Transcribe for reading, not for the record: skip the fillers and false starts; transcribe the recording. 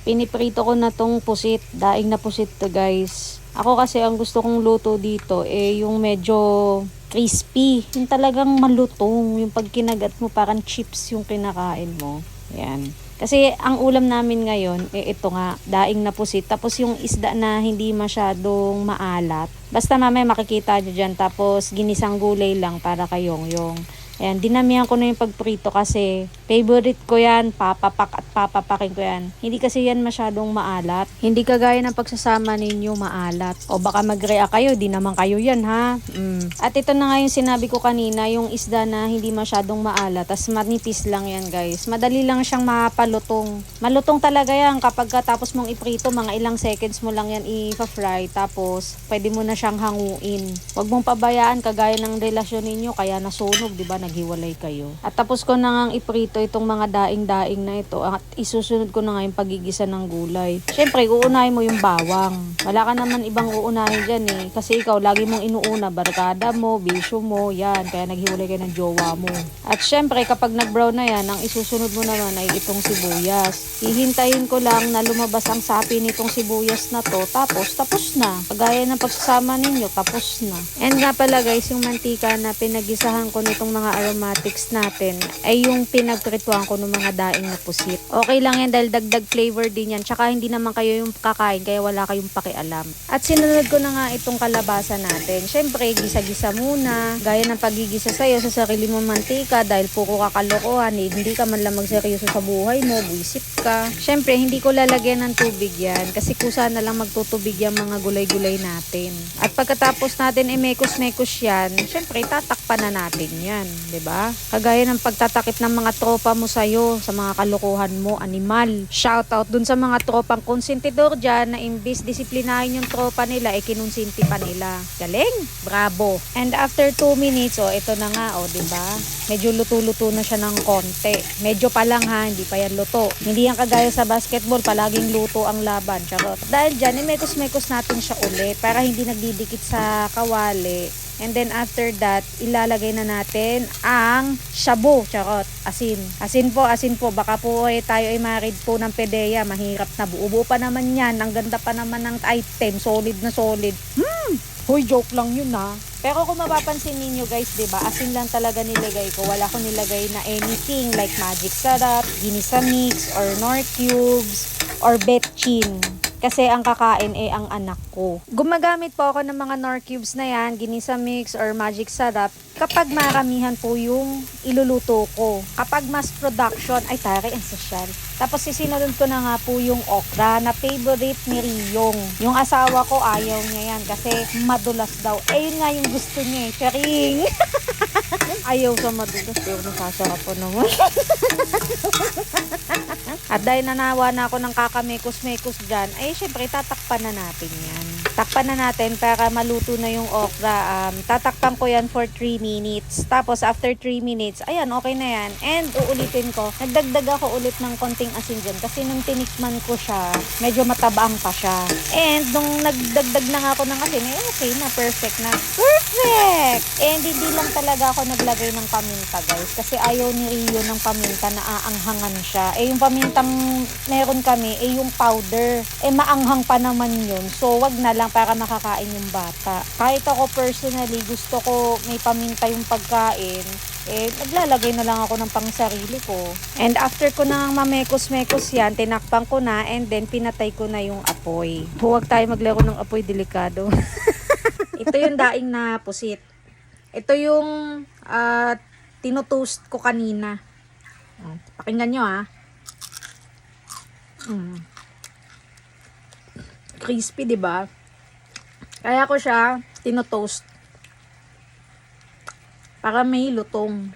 Piniprito ko na tong pusit. Daing na pusit to guys. Ako kasi ang gusto kong luto dito yung medyo crispy. Yung talagang malutong. Yung pag kinagat mo parang chips yung kinakain mo. Yan. Kasi ang ulam namin ngayon, ito nga, daing na pusit. Tapos yung isda na hindi masyadong maalat. Basta mamaya makikita nyo dyan. Tapos ginisang gulay lang para kayong yung. Ayan, dinamihan ko na yung pagprito kasi favorite ko yan, papapak at papapakin ko yan. Hindi kasi yan masyadong maalat. Hindi kagaya ng pagsasama ninyo maalat. O baka mag-react kayo, di naman kayo yan ha. At ito na nga yung sinabi ko kanina, yung isda na hindi masyadong maalat, tas manipis lang yan guys. Madali lang siyang mapalutong. Malutong talaga yan kapag tapos mong iprito, mga ilang seconds mo lang yan i-fry, tapos pwede mo na siyang hanguin. Huwag mong pabayaan kagaya ng relasyon ninyo, kaya nasunog, di ba? Naghiwalay kayo. At tapos ko na ngang iprito itong mga daing-daing na ito at isusunod ko na nga yung pagigisa ng gulay. Syempre, uunahin mo yung bawang. Wala ka naman ibang uunahin dyan kasi ikaw lagi mong inuuna, barkada mo, bisyo mo, yan. Kaya naghiwalay kayo ng jowa mo. At syempre, kapag nag-brown na yan, ang isusunod mo naman ay itong sibuyas. Hihintayin ko lang na lumabas ang sapi nitong sibuyas na to, tapos na. Kagaya ng pagsasama ninyo, tapos na. And nga pala guys, yung mantika na pinagisahan ko nitong mga aromatics natin ay yung pinagprituan ko ng mga daing na pusit. Okay lang yan dahil dagdag flavor din yan. Tsaka hindi naman kayo yung kakain kaya wala kayong pakialam. At sinunod ko na nga itong kalabasa natin. Syempre, gisa-gisa muna. Gaya ng pagigisa sa'yo sa sarili mong mantika dahil puro kakalokohan. Hindi ka man lang magseryoso sa buhay mo. Buisip ka. Syempre, hindi ko lalagyan ng tubig yan kasi kusa na lang magtutubig yung mga gulay-gulay natin. At pagkatapos natin mekos-mekos yan, syempre, tatakpan na natin yan. 'Di ba? Kagaya ng pagtatakip ng mga tropa mo sa'yo, sa mga kalokohan mo, animal. Shoutout dun sa mga tropang konsentidor dyan na imbis disiplinahin yung tropa nila, kinonsinti pa nila. Galing! Bravo! And after 2 minutes, ito na nga, 'di ba? Medyo luto-luto na siya ng konti. Medyo pa lang ha, hindi pa yan luto. Hindi yan kagaya sa basketball, palaging luto ang laban. Charot. Dahil dyan, mekos-mekos natin siya ulit para hindi nagdidikit sa kawali. And then after that, ilalagay na natin ang shabu. Charot. Asin. Asin po. Baka po tayo ay marid po ng PDEA. Mahirap na. Buo-buo pa naman yan. Ang ganda pa naman ng item. Solid na solid. Hoy, joke lang yun ha. Pero kung mapapansin ninyo guys, diba, asin lang talaga nilagay ko. Wala ko nilagay na anything like magic sarap, ginisa mix, or nor cubes, or betchin. Kasi ang kakain ang anak ko. Gumagamit po ako ng mga nor cubes na yan, ginisa mix, or magic sarap, kapag maramihan po yung iluluto ko. Kapag mass production, ay tari, ang sosyal. Tapos sisinunod ko na nga po yung okra na favorite ni Riyong. Yung asawa ko ayaw niya yan kasi madulas daw. Yun nga yung gusto niya Charing! Ayaw sa madulas. Pero nasasarap po naman. At dahil nanawa na ako ng kakamekos-mekos dyan, syempre tatakpan na natin yan. Takpan na natin para maluto na yung okra. Tatakpan ko yan for 3 minutes. Tapos after 3 minutes, ayan, okay na yan. And uulitin ko, nagdagdag ako ulit ng konting asin dyan kasi nung tinikman ko siya, medyo matabang pa siya. And nung nagdagdag na nga ako ng asin, okay na, perfect na. Perfect! And hindi lang talaga ako naglagay ng paminta guys kasi ayaw ni Rio ng paminta na aanghangan siya. Yung pamintang meron kami, yung powder. Maanghang pa naman yun. So, wag na lang para makakain yung bata. Kahit ako personally, gusto ko may paminta yung pagkain, naglalagay na lang ako ng pangsarili ko. And after ko nang mamekos-mekos yan, tinakpan ko na and then pinatay ko na yung apoy. Huwag tayo maglaro ng apoy, delikado. Ito yung daing na pusit. Ito yung tinutoast ko kanina. Pakinggan nyo ha. Crispy, 'di ba? Kaya ko siya tinotoast para may lutong.